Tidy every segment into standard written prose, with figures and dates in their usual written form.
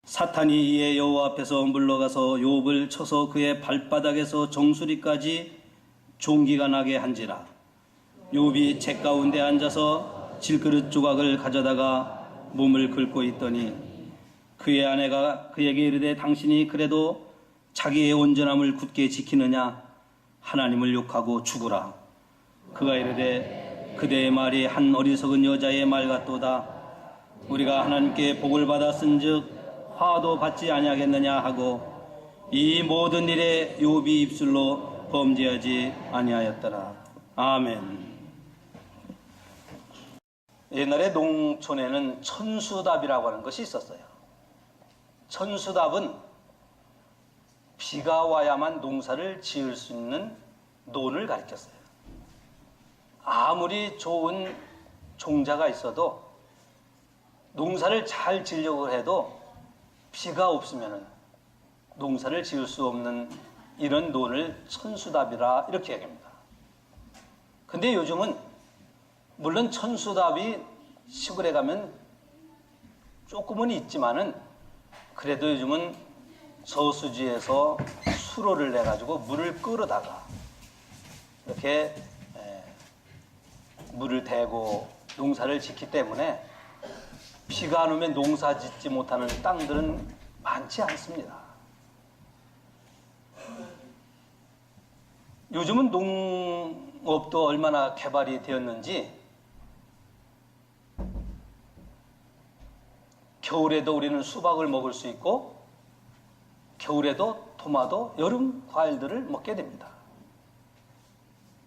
사탄이 이에 여호와 앞에서 물러가서 욥을 쳐서 그의 발바닥에서 정수리까지 종기가 나게 한지라. 욥이 책 가운데 앉아서 질그릇 조각을 가져다가 몸을 긁고 있더니 그의 아내가 그에게 이르되 당신이 그래도 자기의 온전함을 굳게 지키느냐? 하나님을 욕하고 죽으라. 그가 이르되 그대의 말이 한 어리석은 여자의 말 같도다. 우리가 하나님께 복을 받았은즉 화도 받지 아니하겠느냐 하고 이 모든 일에 욥이 입술로 범죄하지 아니하였더라. 아멘. 옛날에 농촌에는 천수답이라고 하는 것이 있었어요. 천수답은 비가 와야만 농사를 지을 수 있는 논을 가리켰어요. 아무리 좋은 종자가 있어도 농사를 잘 지으려고 해도 비가 없으면 농사를 지을 수 없는 이런 논을 천수답이라 이렇게 얘기합니다. 근데 요즘은 물론 천수답이 시골에 가면 조금은 있지만은 그래도 요즘은 저수지에서 수로를 내가지고 물을 끌어다가 이렇게 물을 대고 농사를 짓기 때문에 비가 안 오면 농사 짓지 못하는 땅들은 많지 않습니다. 요즘은 농업도 얼마나 개발이 되었는지 겨울에도 우리는 수박을 먹을 수 있고 겨울에도 토마토, 여름 과일들을 먹게 됩니다.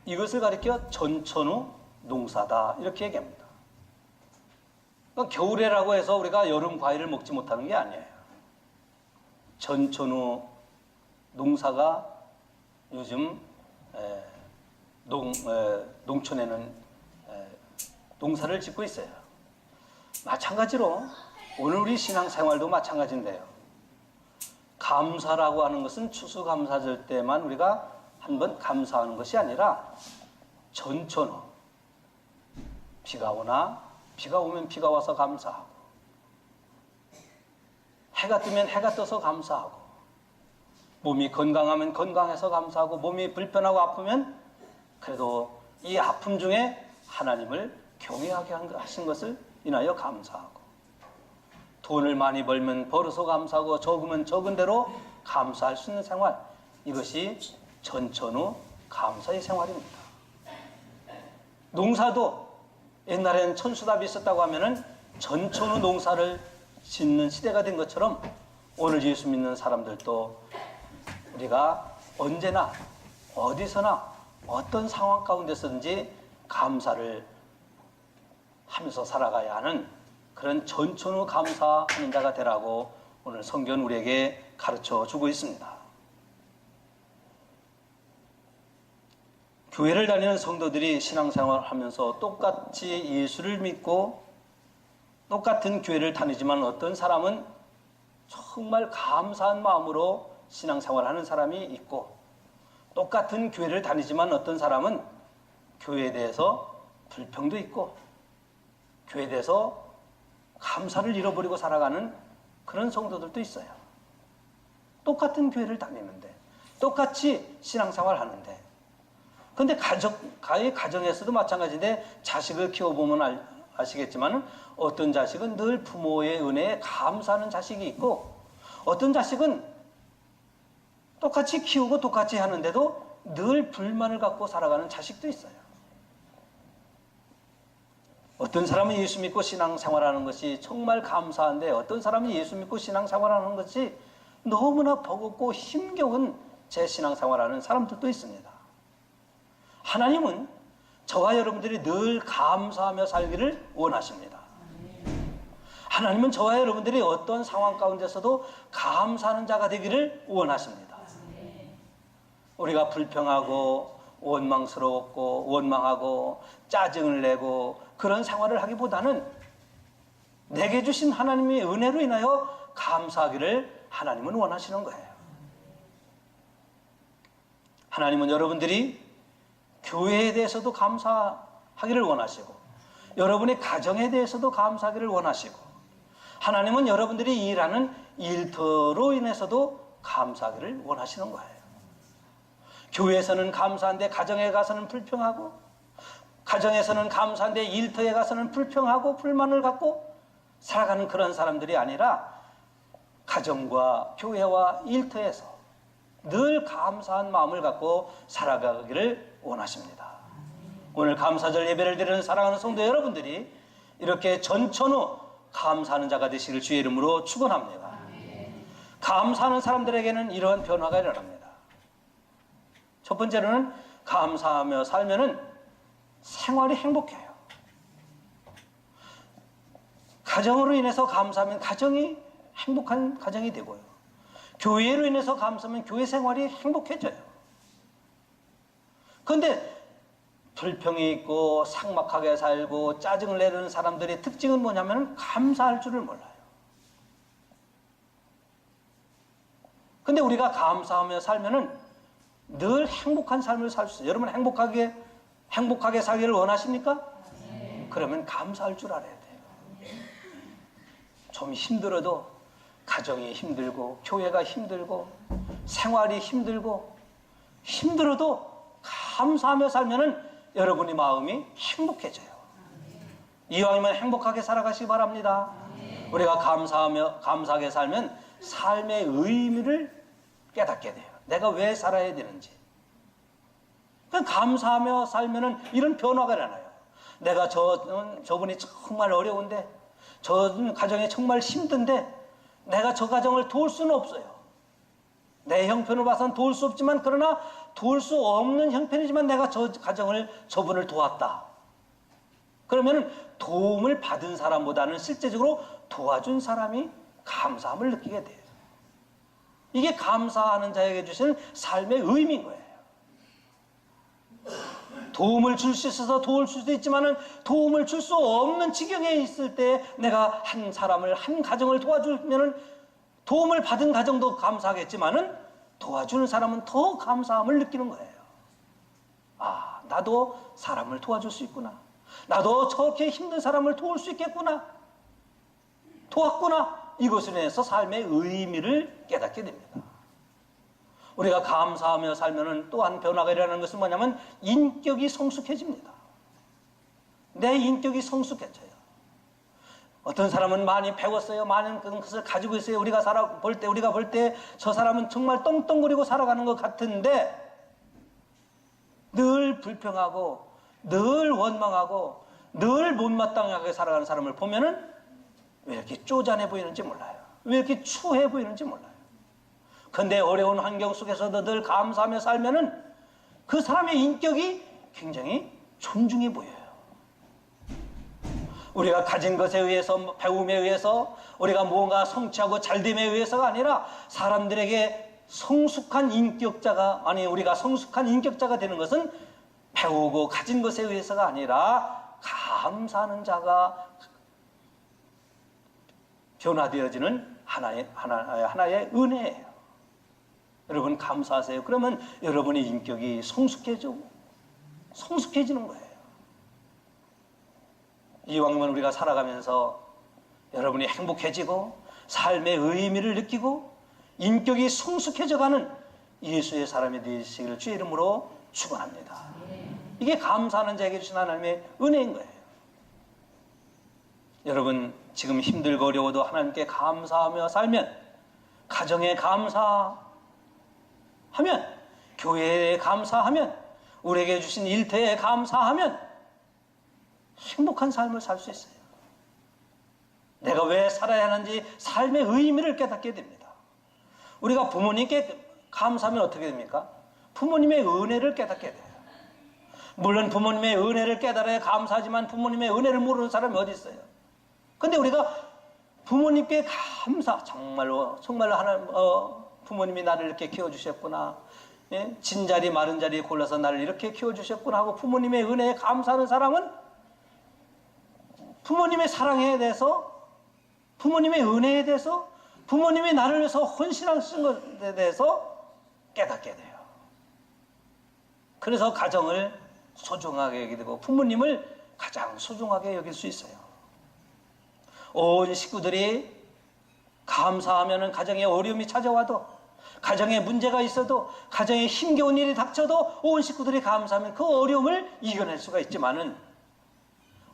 이것을 가리켜 전천후 농사다 이렇게 얘기합니다. 그러니까 겨울에라고 해서 우리가 여름 과일을 먹지 못하는 게 아니에요. 전천후 농사가 요즘 농촌에는 농사를 짓고 있어요. 마찬가지로 오늘 우리 신앙생활도 마찬가지인데요. 감사라고 하는 것은 추수감사절 때만 우리가 한번 감사하는 것이 아니라 전천후 비가 오나 비가 오면 비가 와서 감사하고 해가 뜨면 해가 떠서 감사하고 몸이 건강하면 건강해서 감사하고 몸이 불편하고 아프면 그래도 이 아픔 중에 하나님을 경외하게 하신 것을 인하여 감사하고 돈을 많이 벌면 벌어서 감사하고 적으면 적은 대로 감사할 수 있는 생활, 이것이 전천후 감사의 생활입니다. 농사도 옛날에는 천수답이 있었다고 하면은 전천후 농사를 짓는 시대가 된 것처럼 오늘 예수 믿는 사람들도 우리가 언제나 어디서나 어떤 상황 가운데서든지 감사를 하면서 살아가야 하는 그런 전천후 감사하는 자가 되라고 오늘 성경은 우리에게 가르쳐 주고 있습니다. 교회를 다니는 성도들이 신앙생활을 하면서 똑같이 예수를 믿고 똑같은 교회를 다니지만 어떤 사람은 정말 감사한 마음으로 신앙생활을 하는 사람이 있고 똑같은 교회를 다니지만 어떤 사람은 교회에 대해서 불평도 있고 교회에 대해서 감사를 잃어버리고 살아가는 그런 성도들도 있어요. 똑같은 교회를 다니는데 똑같이 신앙생활을 하는데 근데 가정에서도 마찬가지인데 자식을 키워보면 아시겠지만 어떤 자식은 늘 부모의 은혜에 감사하는 자식이 있고 어떤 자식은 똑같이 키우고 똑같이 하는데도 늘 불만을 갖고 살아가는 자식도 있어요. 어떤 사람은 예수 믿고 신앙생활하는 것이 정말 감사한데 어떤 사람은 예수 믿고 신앙생활하는 것이 너무나 버겁고 힘겨운 제 신앙생활하는 사람들도 있습니다. 하나님은 저와 여러분들이 늘 감사하며 살기를 원하십니다. 하나님은 저와 여러분들이 어떤 상황 가운데서도 감사하는 자가 되기를 원하십니다. 우리가 불평하고 원망스러웠고 원망하고 짜증을 내고 그런 생활을 하기보다는 내게 주신 하나님의 은혜로 인하여 감사하기를 하나님은 원하시는 거예요. 하나님은 여러분들이 교회에 대해서도 감사하기를 원하시고 여러분의 가정에 대해서도 감사하기를 원하시고 하나님은 여러분들이 일하는 일터로 인해서도 감사하기를 원하시는 거예요. 교회에서는 감사한데 가정에 가서는 불평하고, 가정에서는 감사한데 일터에 가서는 불평하고 불만을 갖고 살아가는 그런 사람들이 아니라 가정과 교회와 일터에서 늘 감사한 마음을 갖고 살아가기를 원하십니다. 오늘 감사절 예배를 드리는 사랑하는 성도 여러분들이 이렇게 전천후 감사하는 자가 되시길 주의 이름으로 축원합니다. 감사하는 사람들에게는 이러한 변화가 일어납니다. 첫 번째로는 감사하며 살면은 생활이 행복해요. 가정으로 인해서 감사하면 가정이 행복한 가정이 되고요. 교회로 인해서 감사하면 교회 생활이 행복해져요. 그런데 불평이 있고 삭막하게 살고 짜증을 내는 사람들의 특징은 뭐냐면 감사할 줄을 몰라요. 근데 우리가 감사하며 살면은 늘 행복한 삶을 살 수 있어요. 여러분 행복하게 살기를 원하십니까? 그러면 감사할 줄 알아야 돼요. 좀 힘들어도 가정이 힘들고 교회가 힘들고 생활이 힘들어도 감사하며 살면은 여러분의 마음이 행복해져요. 이왕이면 행복하게 살아가시기 바랍니다. 우리가 감사하게 살면 삶의 의미를 깨닫게 돼요. 내가 왜 살아야 되는지. 감사하며 살면은 이런 변화가 일어나요. 내가 저분이 정말 어려운데, 저 가정이 정말 힘든데 내가 저 가정을 도울 수는 없어요. 내 형편을 봐서는 도울 수 없지만, 그러나 도울 수 없는 형편이지만 내가 저분을 도왔다. 그러면 도움을 받은 사람보다는 실제적으로 도와준 사람이 감사함을 느끼게 돼요. 이게 감사하는 자에게 주시는 삶의 의미인 거예요. 도움을 줄 수 있어서 도울 수도 있지만 도움을 줄 수 없는 지경에 있을 때 내가 한 가정을 도와주면 도움을 받은 가정도 감사하겠지만 도와주는 사람은 더 감사함을 느끼는 거예요. 아, 나도 사람을 도와줄 수 있구나. 나도 저렇게 힘든 사람을 도울 수 있겠구나. 도왔구나. 이것으로 인해서 삶의 의미를 깨닫게 됩니다. 우리가 감사하며 살면은 또한 변화가 일어나는 것은 뭐냐면 인격이 성숙해집니다. 내 인격이 성숙해져요. 어떤 사람은 많이 배웠어요. 많은 것을 가지고 있어요. 우리가 볼 때 저 사람은 정말 떵떵거리고 살아가는 것 같은데 늘 불평하고 늘 원망하고 늘 못마땅하게 살아가는 사람을 보면은 왜 이렇게 쪼잔해 보이는지 몰라요. 왜 이렇게 추해 보이는지 몰라요. 근데 어려운 환경 속에서도 늘 감사하며 살면은 그 사람의 인격이 굉장히 존중해 보여요. 우리가 가진 것에 의해서, 배움에 의해서, 우리가 뭔가 성취하고 잘됨에 의해서가 아니라 사람들에게 우리가 성숙한 인격자가 되는 것은 배우고 가진 것에 의해서가 아니라 감사하는 자가 변화되어지는 하나의 은혜예요. 여러분 감사하세요. 그러면 여러분의 인격이 성숙해지는 거예요. 이왕이면 우리가 살아가면서 여러분이 행복해지고 삶의 의미를 느끼고 인격이 성숙해져가는 예수의 사람이 되시기를 주의 이름으로 축원합니다. 이게 감사하는 자에게 주신 하나님의 은혜인 거예요. 여러분 지금 힘들고 어려워도 하나님께 감사하며 살면, 가정에 감사하면, 교회에 감사하면, 우리에게 주신 일터에 감사하면 행복한 삶을 살 수 있어요. 내가 왜 살아야 하는지 삶의 의미를 깨닫게 됩니다. 우리가 부모님께 감사하면 어떻게 됩니까? 부모님의 은혜를 깨닫게 돼요. 물론 부모님의 은혜를 깨달아야 감사하지만 부모님의 은혜를 모르는 사람이 어디 있어요? 근데 우리가 부모님께 정말로 하나님, 부모님이 나를 이렇게 키워주셨구나. 예? 진자리 마른 자리 골라서 나를 이렇게 키워주셨구나 하고 부모님의 은혜에 감사하는 사람은 부모님의 사랑에 대해서, 부모님의 은혜에 대해서, 부모님이 나를 위해서 헌신하신 것에 대해서 깨닫게 돼요. 그래서 가정을 소중하게 여기게 되고 부모님을 가장 소중하게 여길 수 있어요. 온 식구들이 감사하면 가정에 어려움이 찾아와도, 가정에 문제가 있어도, 가정에 힘겨운 일이 닥쳐도 온 식구들이 감사하면 그 어려움을 이겨낼 수가 있지만은,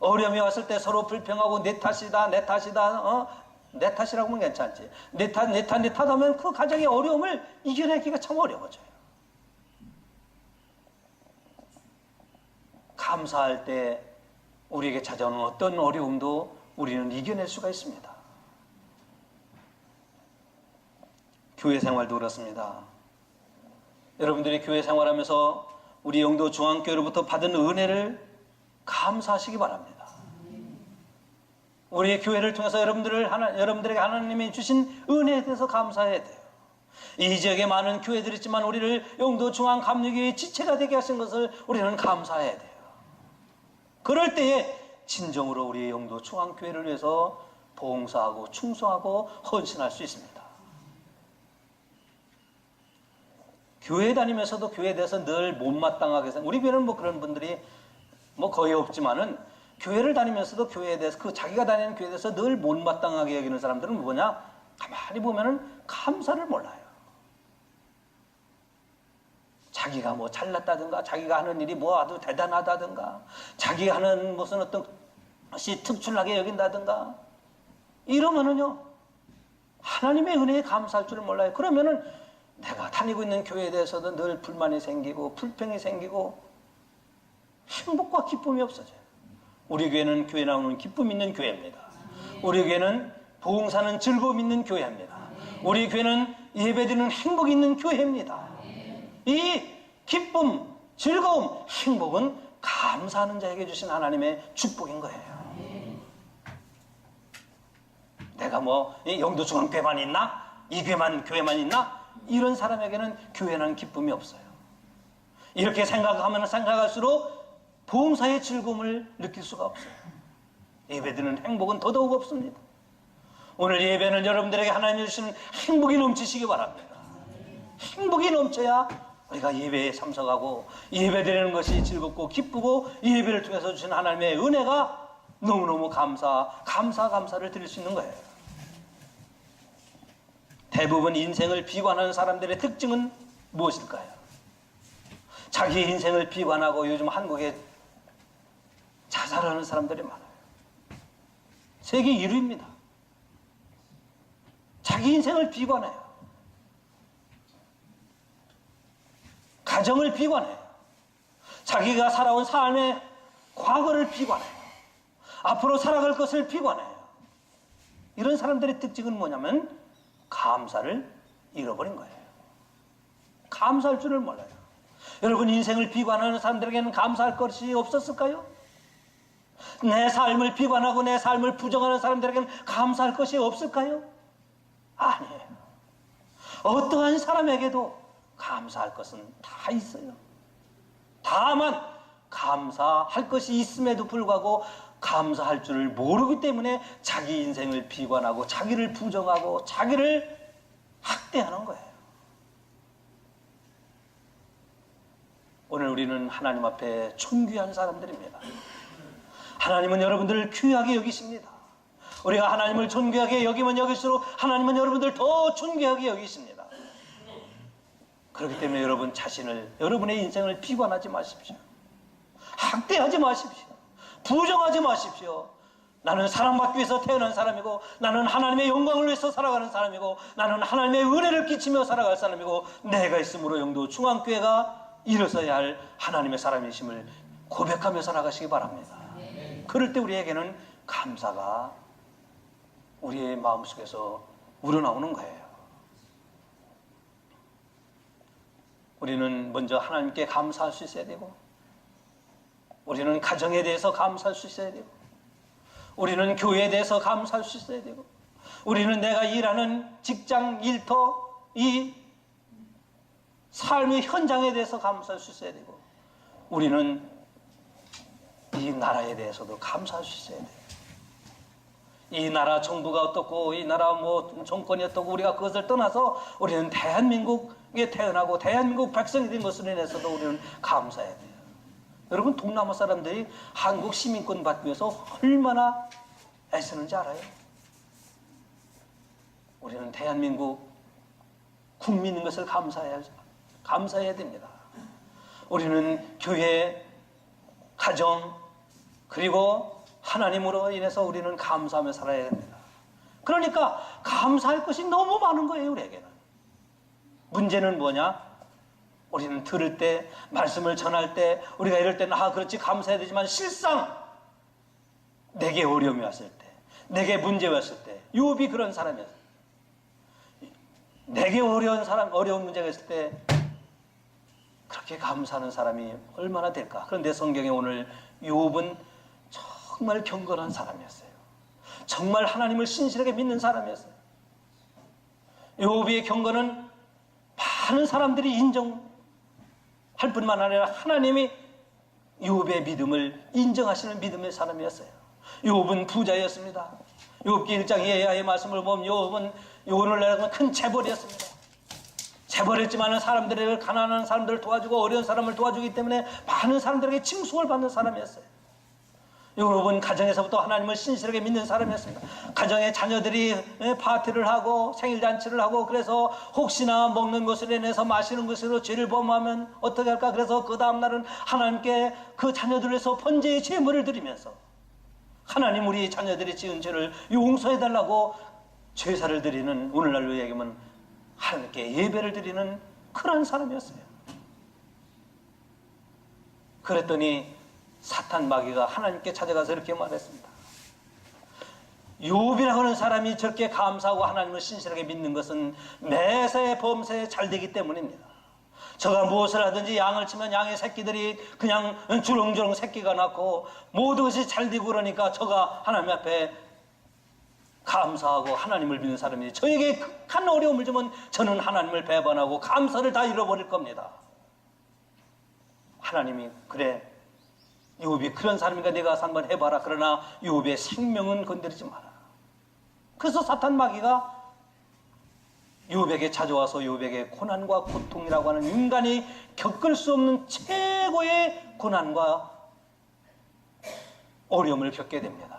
어려움이 왔을 때 서로 불평하고 내 탓이다, 내 탓이다, 내 탓이라고 하면 괜찮지. 내 탓 하면 그 가정의 어려움을 이겨내기가 참 어려워져요. 감사할 때 우리에게 찾아오는 어떤 어려움도 우리는 이겨낼 수가 있습니다. 교회 생활도 그렇습니다. 여러분들이 교회 생활하면서 우리 영도 중앙교회로부터 받은 은혜를 감사하시기 바랍니다. 우리 교회를 통해서 여러분들에게 하나님이 주신 은혜에 대해서 감사해야 돼요. 이 지역에 많은 교회들이 있지만 우리를 영도 중앙 감리교회의 지체가 되게 하신 것을 우리는 감사해야 돼요. 그럴 때에 진정으로 우리 영도 중앙교회를 위해서 봉사하고 충성하고 헌신할 수 있습니다. 교회 다니면서도 교회에 대해서 늘 못마땅하게 생각, 우리 교회는 뭐 그런 분들이 뭐 거의 없지만은, 교회를 다니면서도 교회에 대해서, 자기가 다니는 교회에 대해서 늘 못마땅하게 여기는 사람들은 뭐냐? 가만히 보면은 감사를 몰라요. 자기가 뭐 잘났다든가, 자기가 하는 일이 뭐 아주 대단하다든가, 자기가 하는 무슨 어떤 것이 특출나게 여긴다든가, 이러면은요, 하나님의 은혜에 감사할 줄을 몰라요. 그러면은 내가 다니고 있는 교회에 대해서도 늘 불만이 생기고 불평이 생기고 행복과 기쁨이 없어져요. 우리 교회는 교회 나오는 기쁨 있는 교회입니다. 우리 교회는 봉사는 즐거움 있는 교회입니다. 우리 교회는 예배드리는 행복 있는 교회입니다. 이 기쁨, 즐거움, 행복은 감사하는 자에게 주신 하나님의 축복인 거예요. 내가 뭐 영도중앙교회만 있나? 이 교회만 있나? 이런 사람에게는 교회라는 기쁨이 없어요. 이렇게 생각하면 생각할수록 봉사의 즐거움을 느낄 수가 없어요. 예배드리는 행복은 더더욱 없습니다. 오늘 예배는 여러분들에게 하나님이 주시는 행복이 넘치시기 바랍니다. 행복이 넘쳐야 우리가 예배에 참석하고 예배드리는 것이 즐겁고 기쁘고, 예배를 통해서 주신 하나님의 은혜가 너무너무 감사를 드릴 수 있는 거예요. 대부분 인생을 비관하는 사람들의 특징은 무엇일까요? 자기 인생을 비관하고 요즘 한국에 자살하는 사람들이 많아요. 세계 1위입니다. 자기 인생을 비관해요. 가정을 비관해요. 자기가 살아온 삶의 과거를 비관해요. 앞으로 살아갈 것을 비관해요. 이런 사람들의 특징은 뭐냐면 감사를 잃어버린 거예요. 감사할 줄을 몰라요. 여러분, 인생을 비관하는 사람들에게는 감사할 것이 없었을까요? 내 삶을 비관하고 내 삶을 부정하는 사람들에게는 감사할 것이 없을까요? 아니에요. 어떠한 사람에게도 감사할 것은 다 있어요. 다만 감사할 것이 있음에도 불구하고 감사할 줄을 모르기 때문에 자기 인생을 비관하고 자기를 부정하고 자기를 학대하는 거예요. 오늘 우리는 하나님 앞에 존귀한 사람들입니다. 하나님은 여러분들을 귀하게 여기십니다. 우리가 하나님을 존귀하게 여기면 여길수록 하나님은 여러분들 더 존귀하게 여기십니다. 그렇기 때문에 여러분 자신을, 여러분의 인생을 비관하지 마십시오. 학대하지 마십시오. 부정하지 마십시오. 나는 사랑받기 위해서 태어난 사람이고, 나는 하나님의 영광을 위해서 살아가는 사람이고, 나는 하나님의 은혜를 끼치며 살아갈 사람이고, 내가 있으므로 영도 중앙교회가 일어서야 할 하나님의 사람이심을 고백하며 살아가시기 바랍니다. 그럴 때 우리에게는 감사가 우리의 마음속에서 우러나오는 거예요. 우리는 먼저 하나님께 감사할 수 있어야 되고, 우리는 가정에 대해서 감사할 수 있어야 되고, 우리는 교회에 대해서 감사할 수 있어야 되고, 우리는 내가 일하는 직장, 일터, 이 삶의 현장에 대해서 감사할 수 있어야 되고, 우리는 이 나라에 대해서도 감사할 수 있어야 돼요. 이 나라 정부가 어떻고, 이 나라 뭐 정권이 어떻고, 우리가 그것을 떠나서 우리는 대한민국에 태어나고 대한민국 백성이 된 것으로 인해서도 우리는 감사해야 돼요. 여러분, 동남아 사람들이 한국 시민권 받기 위해서 얼마나 애쓰는지 알아요? 우리는 대한민국 국민인 것을 감사해야 됩니다. 우리는 교회, 가정, 그리고 하나님으로 인해서 우리는 감사하며 살아야 됩니다. 그러니까 감사할 것이 너무 많은 거예요, 우리에게는. 문제는 뭐냐? 우리는 들을 때, 말씀을 전할 때, 우리가 이럴 때는 그렇지 감사해야 되지만 실상 내게 어려움이 왔을 때, 내게 문제가 왔을 때, 욥이 그런 사람이었어요. 내게 어려운 문제가 있을 때 그렇게 감사하는 사람이 얼마나 될까? 그런데 성경에 오늘 욥은 정말 경건한 사람이었어요. 정말 하나님을 신실하게 믿는 사람이었어요. 욥의 경건은 많은 사람들이 인정할 뿐만 아니라 하나님이 욥의 믿음을 인정하시는 믿음의 사람이었어요. 욥은 부자였습니다. 욥기 1장 이하의 말씀을 보면 욥은 오늘날은 큰 재벌이었습니다. 재벌했지만 사람들을, 가난한 사람들을 도와주고 어려운 사람을 도와주기 때문에 많은 사람들에게 칭송을 받는 사람이었어요. 욥은 가정에서부터 하나님을 신실하게 믿는 사람이었습니다. 가정에 자녀들이 파티를 하고 생일잔치를 하고, 그래서 혹시나 먹는 것으로 인해서 마시는 것으로 죄를 범하면 어떻게 할까? 그래서 그 다음날은 하나님께 그 자녀들을 위해서 번제의 제물을 드리면서 하나님, 우리 자녀들이 지은 죄를 용서해달라고 제사를 드리는, 오늘날로 얘기하면 하나님께 예배를 드리는 그런 사람이었어요. 그랬더니 사탄 마귀가 하나님께 찾아가서 이렇게 말했습니다. 욥이라고 하는 사람이 저렇게 감사하고 하나님을 신실하게 믿는 것은 매사에 범사에 잘 되기 때문입니다. 저가 무엇을 하든지 양을 치면 양의 새끼들이 그냥 주렁주렁 새끼가 낳고 모든 것이 잘 되고, 그러니까 저가 하나님 앞에 감사하고 하나님을 믿는 사람이 저에게 큰 어려움을 주면 저는 하나님을 배반하고 감사를 다 잃어버릴 겁니다. 하나님이 그래, 욥이 그런 사람이니까 내가 가서 한번 해봐라. 그러나 욥의 생명은 건드리지 마라. 그래서 사탄 마귀가 욥에게 찾아와서 욥에게 고난과 고통이라고 하는 인간이 겪을 수 없는 최고의 고난과 어려움을 겪게 됩니다.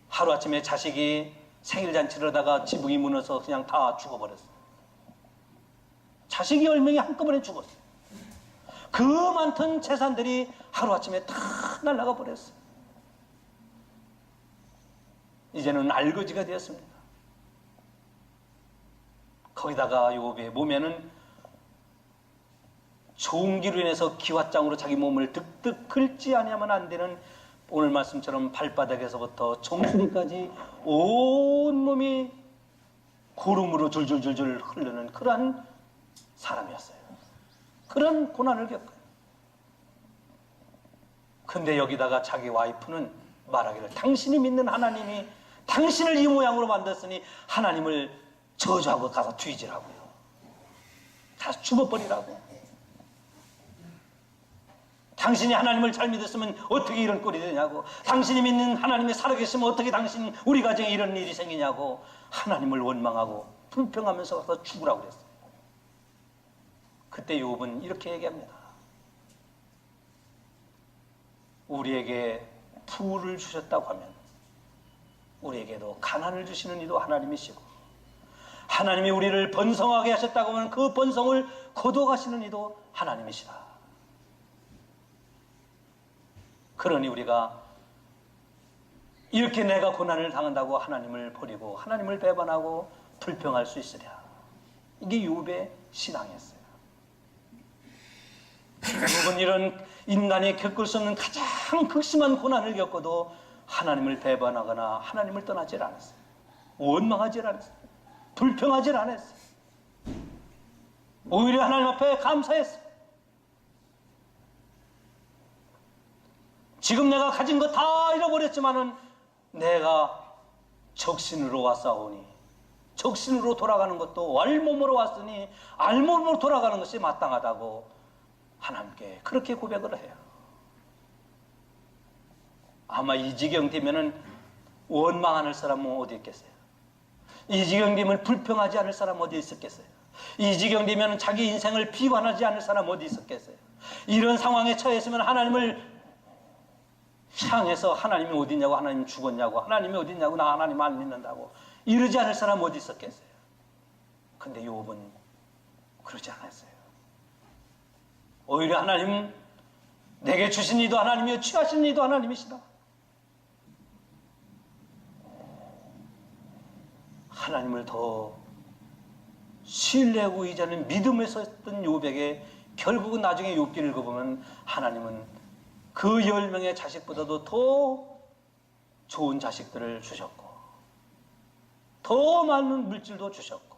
하루아침에 자식이 생일잔치를 하다가 지붕이 무너져서 그냥 다 죽어버렸어요. 자식이 10명이 한꺼번에 죽었어요. 그 많던 재산들이 하루아침에 다 날아가 버렸어요. 이제는 알거지가 되었습니다. 거기다가 욥의 몸에는 종기로 인해서 기왓장으로 자기 몸을 득득 긁지 아니하면 안 되는, 오늘 말씀처럼 발바닥에서부터 정수리까지 온몸이 고름으로 줄줄줄줄 흐르는 그러한 사람이었어요. 그런 고난을 겪어요. 근데 여기다가 자기 와이프는 말하기를, 당신이 믿는 하나님이 당신을 이 모양으로 만들었으니 하나님을 저주하고 가서 뒤지라고요. 다 죽어버리라고. 당신이 하나님을 잘 믿었으면 어떻게 이런 꼴이 되냐고. 당신이 믿는 하나님이 살아계시면 어떻게 당신 우리 가정에 이런 일이 생기냐고. 하나님을 원망하고 불평하면서 가서 죽으라고 그랬어요. 그때 욥은 이렇게 얘기합니다. 우리에게 부를 주셨다고 하면 우리에게도 가난을 주시는 이도 하나님이시고, 하나님이 우리를 번성하게 하셨다고 하면 그 번성을 거둬가시는 이도 하나님이시다. 그러니 우리가 이렇게 내가 고난을 당한다고 하나님을 버리고 하나님을 배반하고 불평할 수 있으랴. 이게 욥의 신앙이었어요. 결국은 이런 인간이 겪을 수 없는 가장 극심한 고난을 겪어도 하나님을 배반하거나 하나님을 떠나질 않았어요. 원망하질 않았어요. 불평하질 않았어요. 오히려 하나님 앞에 감사했어요. 지금 내가 가진 거 다 잃어버렸지만은 내가 적신으로 왔사오니, 적신으로 돌아가는 것도 알몸으로 왔으니 알몸으로 돌아가는 것이 마땅하다고 하나님께 그렇게 고백을 해요. 아마 이 지경 되면은 원망하는 사람은 어디 있겠어요? 이 지경 되면 불평하지 않을 사람 어디 있었겠어요? 이 지경 되면 자기 인생을 비관하지 않을 사람 어디 있었겠어요? 이런 상황에 처했으면 하나님을 향해서 하나님이 어디냐고, 하나님 죽었냐고, 하나님이 어디냐고, 나 하나님 안 믿는다고 이러지 않을 사람 어디 있었겠어요? 근데 욥은 그러지 않았어요. 오히려 하나님, 내게 주신 이도 하나님이요 취하신 이도 하나님이시다. 하나님을 더 신뢰하고 의지하는 믿음에 섰던 욥에게 결국은 나중에 욥기를 읽어보면 하나님은 그 10명의 자식보다도 더 좋은 자식들을 주셨고, 더 많은 물질도 주셨고,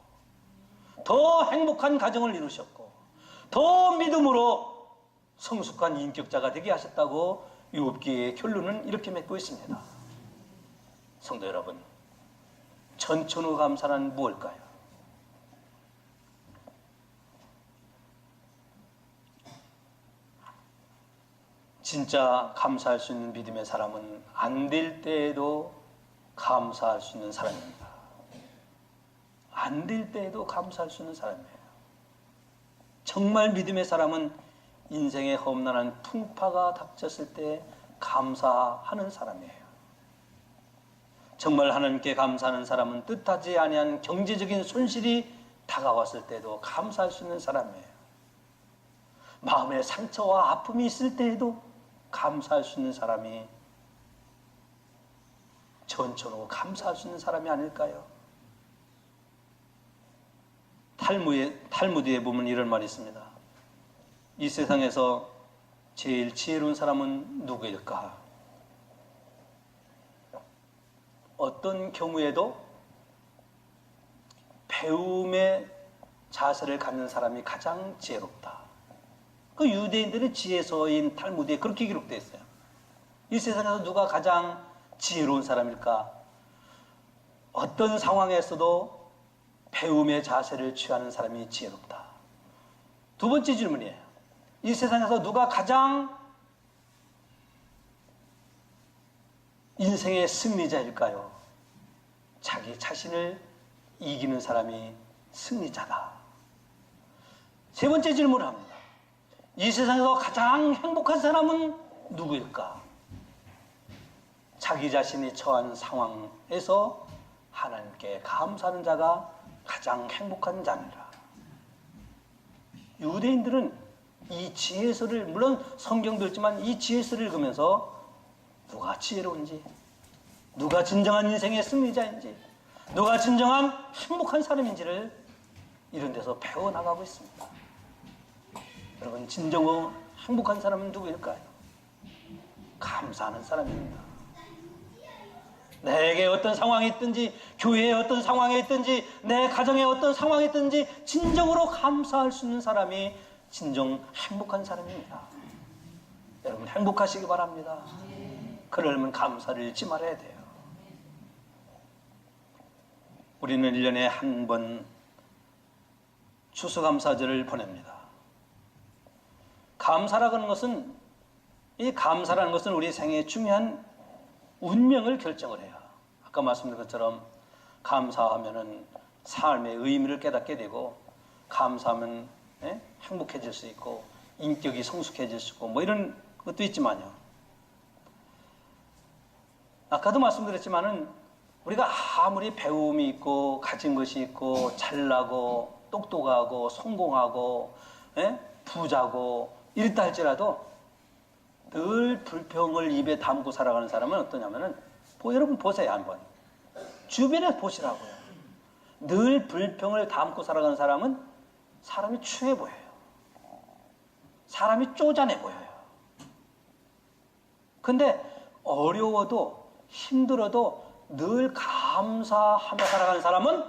더 행복한 가정을 이루셨고, 더 믿음으로 성숙한 인격자가 되게 하셨다고 욥기의 결론은 이렇게 맺고 있습니다. 성도 여러분, 천천후 감사는 무엇일까요? 진짜 감사할 수 있는 믿음의 사람은 안 될 때에도 감사할 수 있는 사람입니다. 안 될 때에도 감사할 수 있는 사람이에요. 정말 믿음의 사람은 인생의 험난한 풍파가 닥쳤을 때 감사하는 사람이에요. 정말 하나님께 감사하는 사람은 뜻하지 아니한 경제적인 손실이 다가왔을 때도 감사할 수 있는 사람이에요. 마음의 상처와 아픔이 있을 때에도 감사할 수 있는 사람이 전천후 감사할 수 있는 사람이 아닐까요? 탈무드에 보면 이런 말이 있습니다. 이 세상에서 제일 지혜로운 사람은 누구일까? 어떤 경우에도 배움의 자세를 갖는 사람이 가장 지혜롭다. 그 유대인들의 지혜서인 탈무드에 그렇게 기록되어 있어요. 이 세상에서 누가 가장 지혜로운 사람일까? 어떤 상황에서도 배움의 자세를 취하는 사람이 지혜롭다. 두 번째 질문이에요. 이 세상에서 누가 가장 인생의 승리자일까요? 자기 자신을 이기는 사람이 승리자다. 세 번째 질문을 합니다. 이 세상에서 가장 행복한 사람은 누구일까? 자기 자신이 처한 상황에서 하나님께 감사하는 자가 가장 행복한 자니라. 유대인들은 이 지혜서를, 물론 성경도 있지만 이 지혜서를 읽으면서 누가 지혜로운지, 누가 진정한 인생의 승리자인지, 누가 진정한 행복한 사람인지를 이런 데서 배워나가고 있습니다. 여러분, 진정으로 행복한 사람은 누구일까요? 감사하는 사람입니다. 내게 어떤 상황이 있든지, 교회에 어떤 상황이 있든지, 내 가정에 어떤 상황이 있든지 진정으로 감사할 수 있는 사람이 진정 행복한 사람입니다. 여러분, 행복하시기 바랍니다. 그러려면 감사를 잊지 말아야 돼요. 우리는 1년에 한 번 추수감사절을 보냅니다. 감사라는 것은, 이 감사라는 것은 우리 생애의 중요한 운명을 결정을 해요. 아까 말씀드린 것처럼 감사하면은 삶의 의미를 깨닫게 되고, 감사하면 행복해질 수 있고, 인격이 성숙해질 수 있고, 뭐 이런 것도 있지만요. 아까도 말씀드렸지만은 우리가 아무리 배움이 있고 가진 것이 있고 잘나고 똑똑하고 성공하고 부자고 이랬다 할지라도 늘 불평을 입에 담고 살아가는 사람은 어떠냐면은, 여러분 보세요. 한번 주변에 보시라고요. 늘 불평을 담고 살아가는 사람은 사람이 추해 보여요. 사람이 쪼잔해 보여요. 근데 어려워도 힘들어도 늘 감사하며 살아가는 사람은,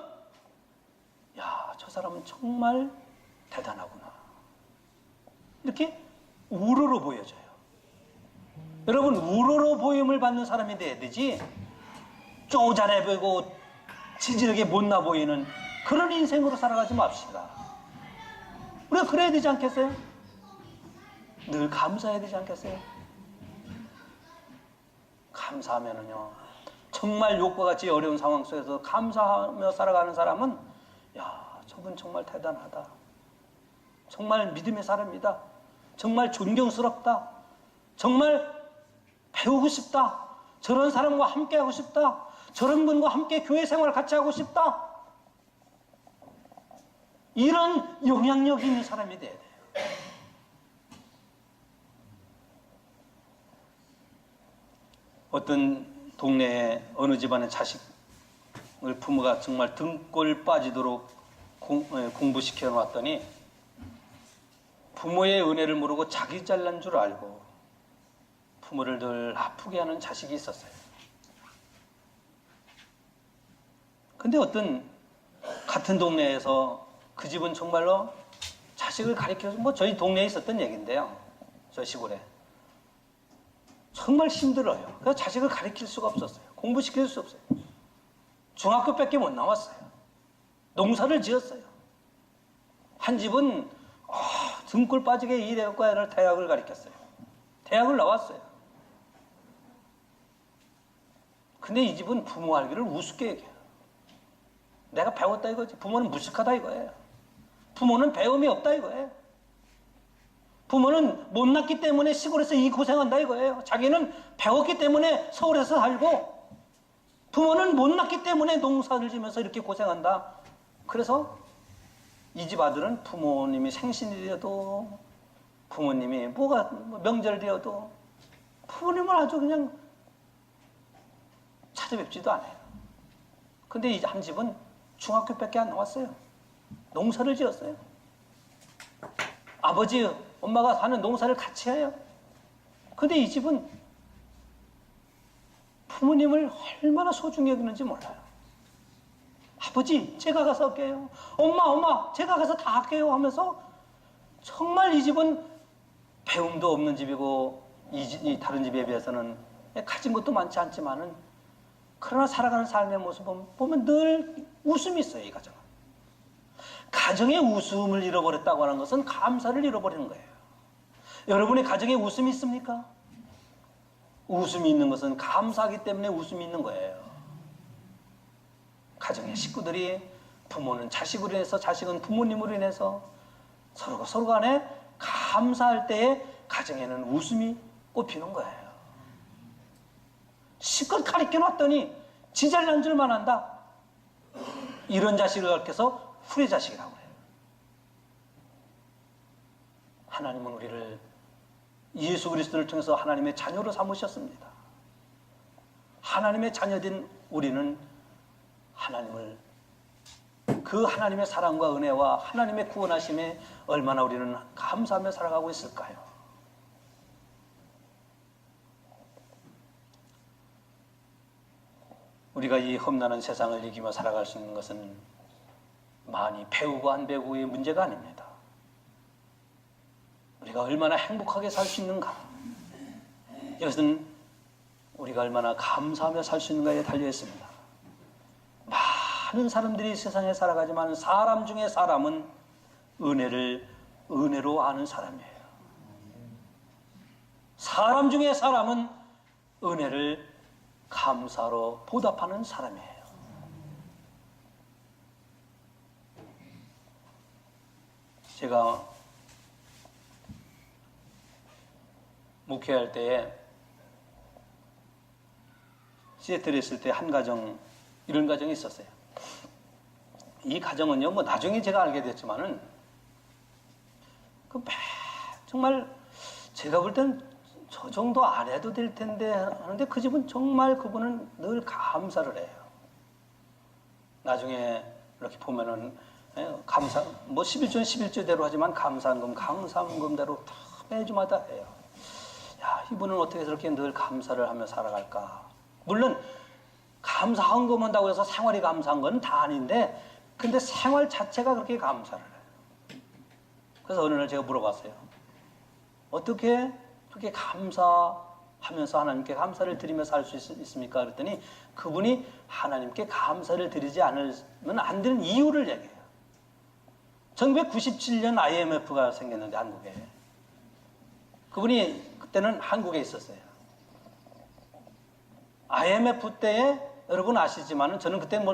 야, 저 사람은 정말 대단하구나, 이렇게 우러러 보여져요. 여러분, 우러러 보임을 받는 사람이 돼야 되지, 쪼잔해 보이고 지질하게 못나 보이는 그런 인생으로 살아가지 맙시다. 우리가 그래야 되지 않겠어요? 늘 감사해야 되지 않겠어요? 감사하면은요, 정말 욕과 같이 어려운 상황 속에서 감사하며 살아가는 사람은, 야, 저분 정말 대단하다, 정말 믿음의 사람이다, 정말 존경스럽다, 정말 배우고 싶다. 저런 사람과 함께 하고 싶다. 저런 분과 함께 교회 생활 같이 하고 싶다. 이런 영향력 있는 사람이 돼야 돼요. 어떤 동네에 어느 집안의 자식을 부모가 정말 등골 빠지도록 공부시켜 놨더니 부모의 은혜를 모르고 자기 잘난 줄 알고 부모를 늘 아프게 하는 자식이 있었어요. 근데 어떤 같은 동네에서 그 집은 정말로 자식을 가르쳐서 뭐 저희 동네에 있었던 얘기인데요. 저 시골에. 정말 힘들어요. 그래서 자식을 가르칠 수가 없었어요. 공부시킬 수 없어요. 중학교밖에 못 나왔어요. 농사를 지었어요. 한 집은 등골 빠지게 일해갖고 애를 대학을 가르쳤어요. 대학을 나왔어요. 근데 이 집은 부모 알기를 우습게 얘기해요. 내가 배웠다 이거지. 부모는 무식하다 이거예요. 부모는 배움이 없다 이거예요. 부모는 못났기 때문에 시골에서 이 고생한다 이거예요. 자기는 배웠기 때문에 서울에서 살고 부모는 못났기 때문에 농사를 지면서 이렇게 고생한다. 그래서 이 집 아들은 부모님이 생신이라도 부모님이 명절이라도 부모님을 아주 그냥 찾아뵙지도 않아요. 근데 이 한 집은 중학교밖에 안 나왔어요. 농사를 지었어요. 아버지, 엄마가 사는 농사를 같이 해요. 근데 이 집은 부모님을 얼마나 소중히 여기는지 몰라요. 아버지, 제가 가서 할게요. 엄마, 제가 가서 다 할게요 하면서 정말 이 집은 배움도 없는 집이고 이 다른 집에 비해서는 가진 것도 많지 않지만은 그러나 살아가는 삶의 모습을 보면 늘 웃음이 있어요, 이 가정은. 가정의 웃음을 잃어버렸다고 하는 것은 감사를 잃어버리는 거예요. 여러분의 가정에 웃음이 있습니까? 웃음이 있는 것은 감사하기 때문에 웃음이 있는 거예요. 가정의 식구들이 부모는 자식으로 인해서 자식은 부모님으로 인해서 서로가 서로 간에 감사할 때에 가정에는 웃음이 꽃피는 거예요. 실컷 가르쳐 놨더니 지 잘난 줄만 안다. 이런 자식을 가르쳐서 후레 자식이라고 해요. 하나님은 우리를 예수 그리스도를 통해서 하나님의 자녀로 삼으셨습니다. 하나님의 자녀된 우리는 하나님을 그 하나님의 사랑과 은혜와 하나님의 구원하심에 얼마나 우리는 감사하며 살아가고 있을까요? 우리가 이 험난한 세상을 이기며 살아갈 수 있는 것은 많이 배우고 안 배우고의 문제가 아닙니다. 우리가 얼마나 행복하게 살 수 있는가, 이것은 우리가 얼마나 감사하며 살 수 있는가에 달려 있습니다. 많은 사람들이 세상에 살아가지만 사람 중에 사람은 은혜를 은혜로 아는 사람이에요. 사람 중에 사람은 은혜를 감사로 보답하는 사람이에요. 제가 목회할 때에 시애틀에 있을 때 한 가정, 이런 가정이 있었어요. 이 가정은요, 뭐 나중에 제가 알게 됐지만은 정말 제가 볼 때는 저 정도 안 해도 될 텐데 하는데 그 집은 정말 그분은 늘 감사를 해요. 나중에 이렇게 보면은 감사, 뭐 11조는 11조대로 하지만 감사금대로 다 매주마다 해요. 야, 이분은 어떻게 저렇게 늘 감사를 하며 살아갈까? 물론 감사한 것만 한다고 해서 생활이 감사한 건 다 아닌데, 근데 생활 자체가 그렇게 감사를 해요. 그래서 어느 날 제가 물어봤어요. 어떻게 그렇게 감사하면서 하나님께 감사를 드리며 살 수 있습니까? 그랬더니 그분이 하나님께 감사를 드리지 않으면 안 되는 이유를 얘기해요. 1997년 IMF가 생겼는데 한국에. 그분이 그때는 한국에 있었어요. IMF 때에 여러분 아시지만 저는 그때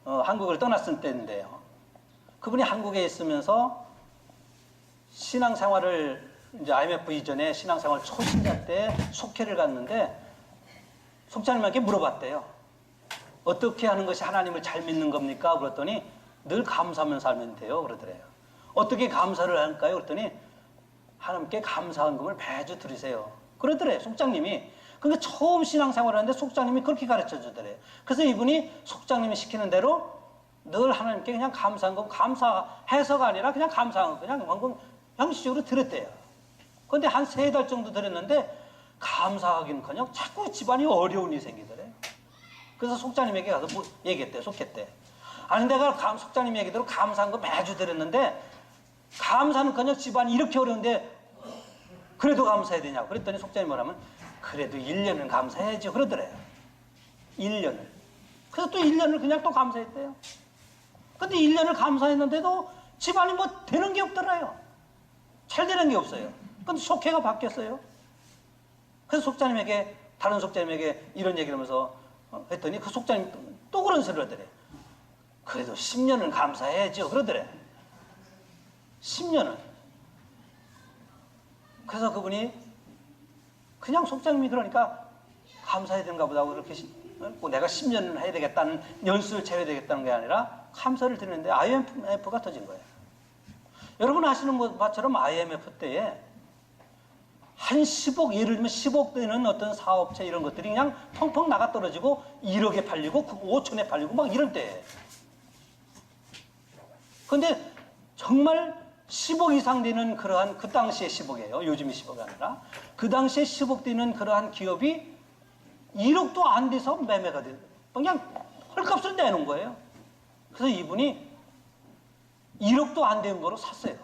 한국을 떠났을 때인데요. 그분이 한국에 있으면서 신앙생활을 이제 IMF 이전에 신앙생활 초신자 때 속회를 갔는데 속자님에게 물어봤대요. 어떻게 하는 것이 하나님을 잘 믿는 겁니까? 그랬더니 늘 감사하면 살면 돼요. 그러더래요. 어떻게 감사를 할까요? 그랬더니 하나님께 감사한금을 매주 드리세요. 그러더래요. 속장님이. 그러니까 처음 신앙생활을 하는데 속장님이 그렇게 가르쳐 주더래요. 그래서 이분이 속장님이 시키는 대로 늘 하나님께 그냥 감사한금, 감사해서가 아니라 그냥 감사한금, 그냥 방금 형식적으로 드렸대요. 그런데 한 3달 정도 드렸는데 감사하긴커녕 자꾸 집안이 어려운 일이 생기더래요. 그래서 속장님에게 가서 뭐 얘기했대요. 속했대. 아니 내가 속장님 얘기대로 감사한 거 매주 드렸는데 감사는커녕 집안이 이렇게 어려운데 그래도 감사해야 되냐고. 그랬더니 속장님 뭐라면 그래도 1년은 감사해야지 그러더래요. 1년을. 그래서 또 1년을 그냥 또 감사했대요. 근데 1년을 감사했는데도 집안이 뭐 되는 게 없더라요. 잘 되는 게 없어요. 근데 속해가 바뀌었어요. 그래서 속장님에게, 다른 속장님에게 이런 얘기를 하면서 했더니 그 속장님 또 그런 소리를 하더래. 그래도 10년은 감사해야죠. 그러더래. 10년은. 그래서 그분이 그냥 속장님이 그러니까 감사해야 되는가 보다 하고 그렇게 내가 10년은 해야 되겠다는 연수를 채워야 되겠다는 게 아니라 감사를 드리는데 IMF가 터진 거예요. 여러분 아시는 것처럼 IMF 때에 한 10억, 예를 들면 10억 되는 어떤 사업체 이런 것들이 그냥 펑펑 나가 떨어지고 1억에 팔리고 5천에 팔리고 막 이럴 때예요. 근데 정말 10억 이상 되는 그러한, 그 당시에 10억이에요. 요즘이 10억이 아니라. 그 당시에 10억 되는 그러한 기업이 1억도 안 돼서 매매가 돼요. 그냥 헐값을 내놓은 거예요. 그래서 이분이 1억도 안 되는 거로 샀어요.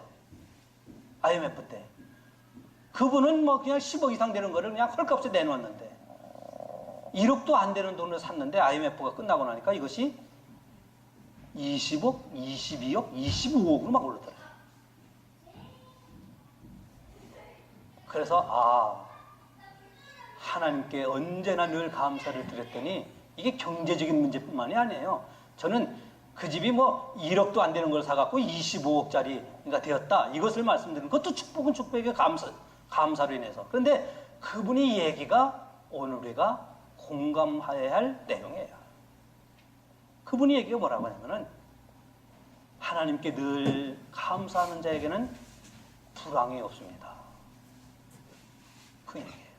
IMF 때. 그분은 뭐 그냥 10억 이상 되는 거를 그냥 헐값에 내놓았는데 1억도 안 되는 돈을 샀는데 IMF가 끝나고 나니까 이것이 20억, 22억, 25억으로 막 올랐더라고요. 그래서 하나님께 언제나 늘 감사를 드렸더니 이게 경제적인 문제뿐만이 아니에요. 저는 그 집이 뭐 1억도 안 되는 걸 사갖고 25억짜리가 되었다. 이것을 말씀드리는 것도 축복은 축복의 감사로 인해서. 그런데 그분이 얘기가 오늘 우리가 공감해야 할 내용이에요. 그분이 얘기가 뭐라고 하냐면은 하나님께 늘 감사하는 자에게는 불황이 없습니다. 그 얘기예요.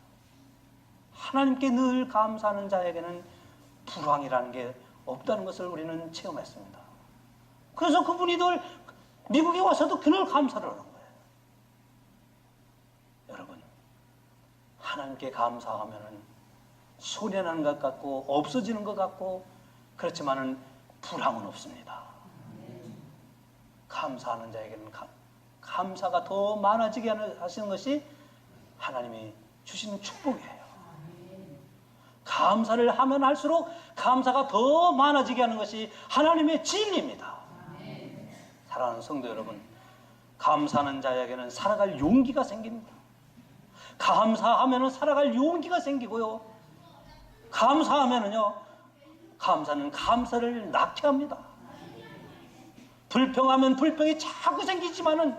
하나님께 늘 감사하는 자에게는 불황이라는 게 없다는 것을 우리는 체험했습니다. 그래서 그분이 늘 미국에 와서도 그늘 감사를 하는 거예요. 여러분, 하나님께 감사하면은 소리나는 것 같고 없어지는 것 같고 그렇지만은 불황은 없습니다. 감사하는 자에게는 감사가 더 많아지게 하시는 것이 하나님이 주시는 축복이에요. 감사를 하면 할수록 감사가 더 많아지게 하는 것이 하나님의 진리입니다. 사랑하는 성도 여러분, 감사하는 자에게는 살아갈 용기가 생깁니다. 감사하면 살아갈 용기가 생기고요. 감사하면은요, 감사는 감사를 낳게 합니다. 불평하면 불평이 자꾸 생기지만은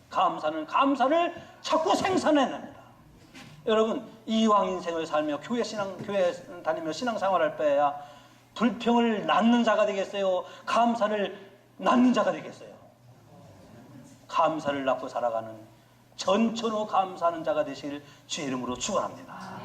감사는 감사를 자꾸 생산해냅니다. 여러분, 이왕 인생을 살며 교회 다니며 신앙생활할 때야 불평을 낳는 자가 되겠어요? 감사를 낳는 자가 되겠어요? 감사를 낳고 살아가는 전천후 감사하는 자가 되실 주의 이름으로 축원합니다.